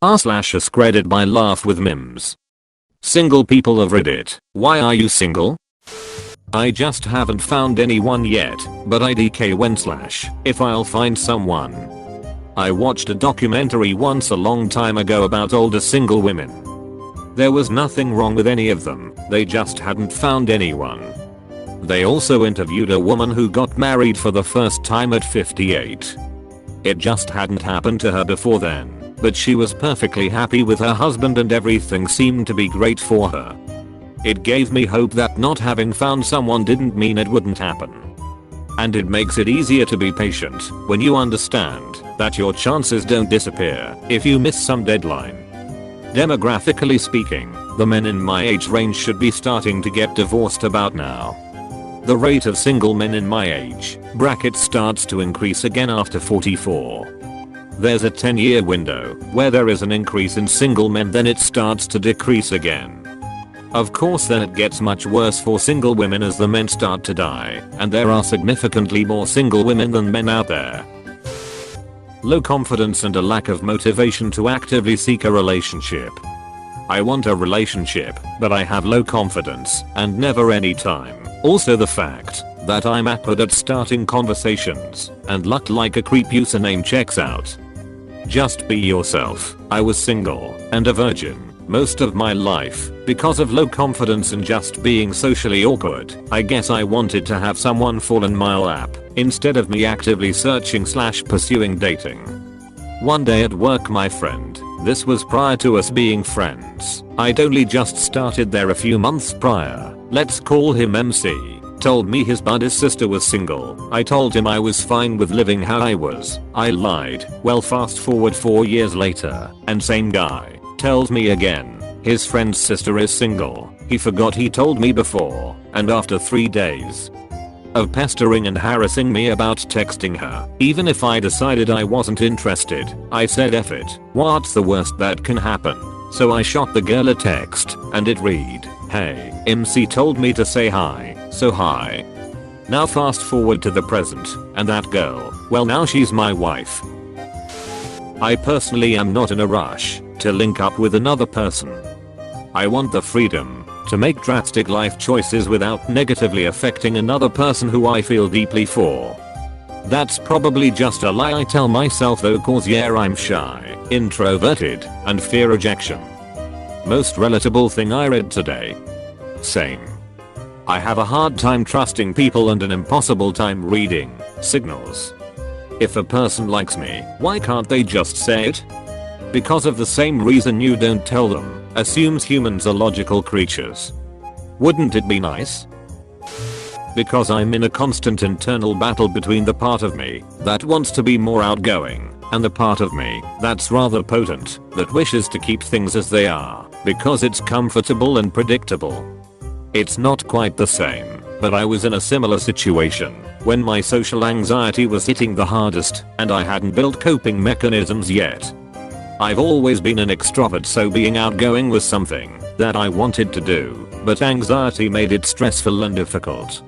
r/AskReddit by LaughWithMEmes. Single people of Reddit, why are you single? I just haven't found anyone yet, but IDK when / if I'll find someone. I watched a documentary once a long time ago about older single women. There was nothing wrong with any of them, they just hadn't found anyone. They also interviewed a woman who got married for the first time at 58. It just hadn't happened to her before then, but she was perfectly happy with her husband and everything seemed to be great for her. It gave me hope that not having found someone didn't mean it wouldn't happen. And it makes it easier to be patient when you understand that your chances don't disappear if you miss some deadline. Demographically speaking, the men in my age range should be starting to get divorced about now. The rate of single men in my age bracket starts to increase again after 44. There's a 10-year window where there is an increase in single men, then it starts to decrease again. Of course then it gets much worse for single women as the men start to die, and there are significantly more single women than men out there. Low confidence and a lack of motivation to actively seek a relationship. I want a relationship, but I have low confidence and never any time. Also the fact that I'm awkward at starting conversations and look like a creep username checks out. Just be yourself. I was single and a virgin most of my life because of low confidence and just being socially awkward. I guess I wanted to have someone fall in my lap instead of me actively searching / pursuing dating. One day at work my friend, this was prior to us being friends, I'd only just started there a few months prior, let's call him MC, told me his buddy's sister was single. I told him I was fine with living how I was. I lied. Well, fast forward 4 years later and same guy tells me again his friend's sister is single. He forgot he told me before, and after 3 days of pestering and harassing me about texting her, even if I decided I wasn't interested, I said F it, what's the worst that can happen? So I shot the girl a text and it read, hey, MC told me to say hi, so hi. Now fast forward to the present, and that girl, well now she's my wife. I personally am not in a rush to link up with another person. I want the freedom to make drastic life choices without negatively affecting another person who I feel deeply for. That's probably just a lie I tell myself though, cause yeah, I'm shy, introverted, and fear rejection. Most relatable thing I read today. Same. I have a hard time trusting people and an impossible time reading signals. If a person likes me, why can't they just say it? Because of the same reason you don't tell them, assumes humans are logical creatures. Wouldn't it be nice? Because I'm in a constant internal battle between the part of me that wants to be more outgoing and the part of me that's rather potent that wishes to keep things as they are because it's comfortable and predictable. It's not quite the same, but I was in a similar situation when my social anxiety was hitting the hardest and I hadn't built coping mechanisms yet. I've always been an extrovert, so being outgoing was something that I wanted to do, but anxiety made it stressful and difficult.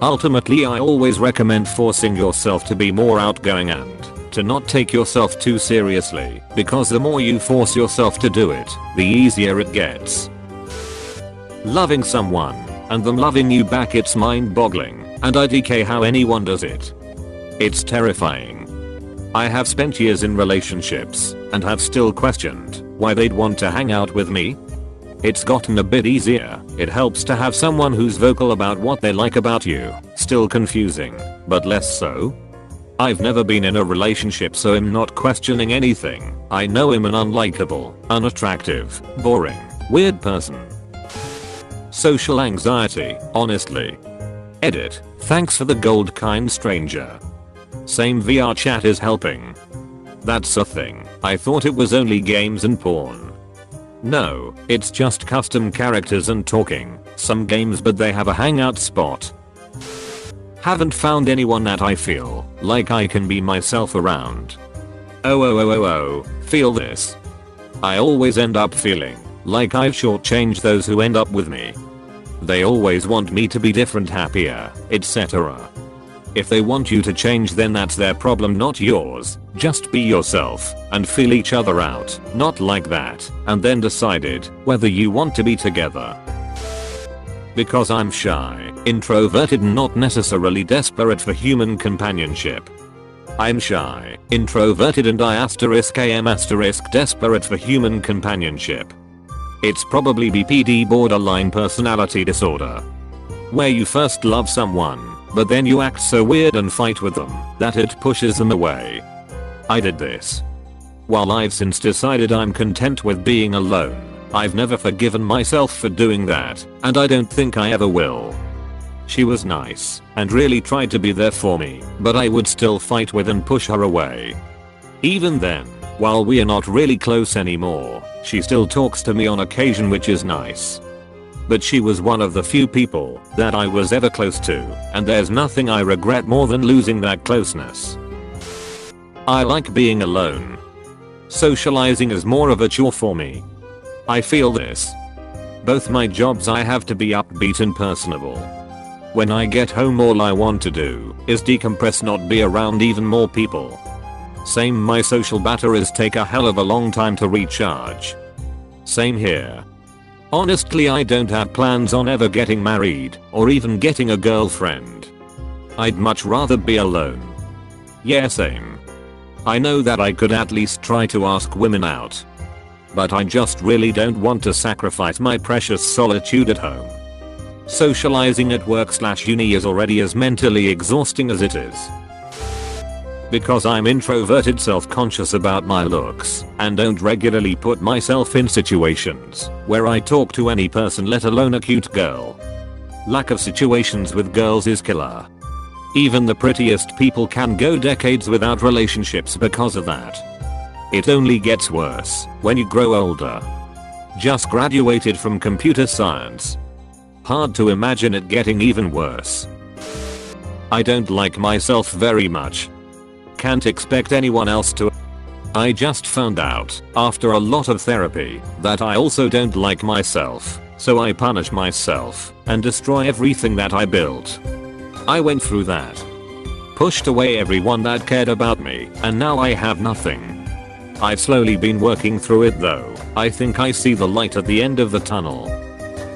Ultimately, I always recommend forcing yourself to be more outgoing and to not take yourself too seriously, because the more you force yourself to do it, the easier it gets. Loving someone and them loving you back, it's mind-boggling, and IDK how anyone does it. It's terrifying. I have spent years in relationships and have still questioned why they'd want to hang out with me. It's gotten a bit easier. It helps to have someone who's vocal about what they like about you. Still confusing, but less so. I've never been in a relationship, so I'm not questioning anything. I know I'm an unlikable, unattractive, boring, weird person. Social anxiety, honestly. Edit, thanks for the gold, kind stranger. Same, VR chat is helping. That's a thing. I thought it was only games and porn. No, it's just custom characters and talking. Some games, but they have a hangout spot. Haven't found anyone that I feel like I can be myself around. Oh, feel this. I always end up feeling like I've shortchanged those who end up with me. They always want me to be different, happier, etc. If they want you to change, then that's their problem, not yours. Just be yourself and feel each other out, not like that, and then decided whether you want to be together. Because I'm shy, introverted, and not necessarily desperate for human companionship. I'm shy, introverted, and I am desperate for human companionship. It's probably BPD, borderline personality disorder, where you first love someone, but then you act so weird and fight with them that it pushes them away. I did this. While I've since decided I'm content with being alone, I've never forgiven myself for doing that, and I don't think I ever will. She was nice and really tried to be there for me, but I would still fight with and push her away. Even then, while we are not really close anymore, she still talks to me on occasion, which is nice. But she was one of the few people that I was ever close to, and there's nothing I regret more than losing that closeness. I like being alone. Socializing is more of a chore for me. I feel this. Both my jobs, I have to be upbeat and personable. When I get home, all I want to do is decompress, not be around even more people. Same, my social batteries take a hell of a long time to recharge. Same here. Honestly, I don't have plans on ever getting married or even getting a girlfriend. I'd much rather be alone. Yeah, same. I know that I could at least try to ask women out, but I just really don't want to sacrifice my precious solitude at home. Socializing at work/uni is already as mentally exhausting as it is. Because I'm introverted, self-conscious about my looks, and don't regularly put myself in situations where I talk to any person, let alone a cute girl. Lack of situations with girls is killer. Even the prettiest people can go decades without relationships because of that. It only gets worse when you grow older. Just graduated from computer science. Hard to imagine it getting even worse. I don't like myself very much. Can't expect anyone else to. I just found out, after a lot of therapy, that I also don't like myself, so I punish myself and destroy everything that I built. I went through that. Pushed away everyone that cared about me, and now I have nothing. I've slowly been working through it though. I think I see the light at the end of the tunnel.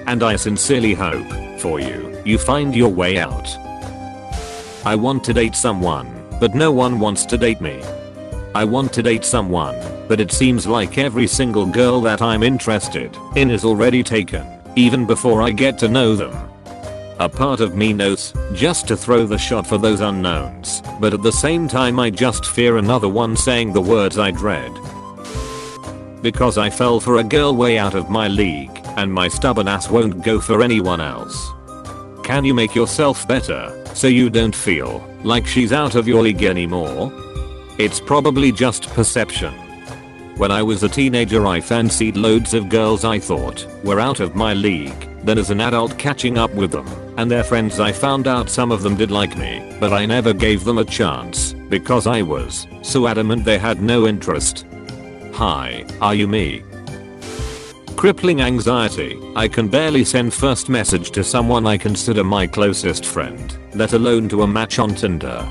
And I sincerely hope, for you find your way out. I want to date someone, but no one wants to date me. I want to date someone, but it seems like every single girl that I'm interested in is already taken, even before I get to know them. A part of me knows just to throw the shot for those unknowns, but at the same time I just fear another one saying the words I dread. Because I fell for a girl way out of my league, and my stubborn ass won't go for anyone else. Can you make yourself better so you don't feel like she's out of your league anymore? It's probably just perception. When I was a teenager, I fancied loads of girls I thought were out of my league. Then as an adult, catching up with them and their friends, I found out some of them did like me, but I never gave them a chance because I was so adamant they had no interest. Hi, are you me? Crippling anxiety. I can barely send first message to someone I consider my closest friend, let alone to a match on Tinder.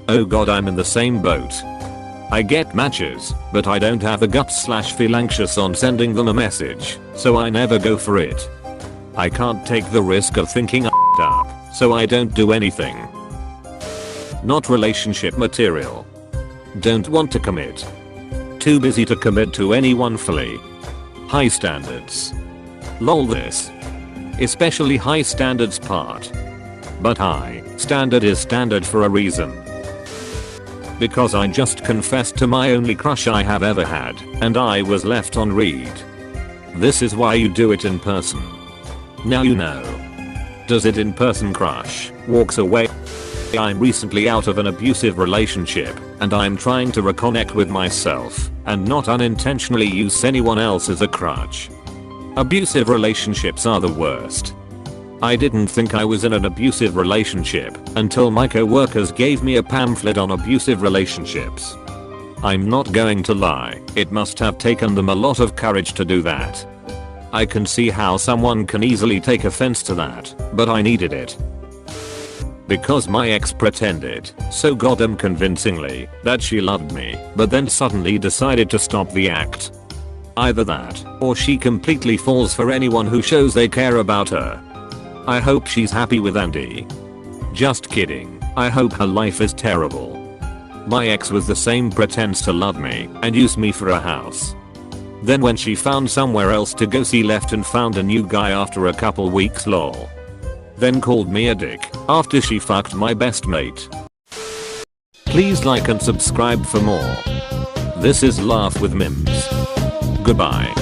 Oh god, I'm in the same boat. I get matches, but I don't have the guts/feel anxious on sending them a message, so I never go for it. I can't take the risk of thinking up, so I don't do anything. Not relationship material. Don't want to commit. Too busy to commit to anyone fully. High standards. Lol, this. Especially high standards part. But high standard is standard for a reason. Because I just confessed to my only crush I have ever had, and I was left on read. This is why you do it in person. Now you know. Does it in person crush walks away? I'm recently out of an abusive relationship, and I'm trying to reconnect with myself and not unintentionally use anyone else as a crutch. Abusive relationships are the worst. I didn't think I was in an abusive relationship until my co-workers gave me a pamphlet on abusive relationships. I'm not going to lie, it must have taken them a lot of courage to do that. I can see how someone can easily take offense to that, but I needed it. because my ex pretended, so goddamn convincingly, that she loved me, but then suddenly decided to stop the act. Either that, or she completely falls for anyone who shows they care about her. I hope she's happy with Andy. Just kidding, I hope her life is terrible. My ex was the same, pretends to love me and use me for a house. Then when she found somewhere else to go, she left and found a new guy after a couple weeks lol. Then called me a dick after she fucked my best mate. Please like and subscribe for more. This is Laugh with Memes. Goodbye.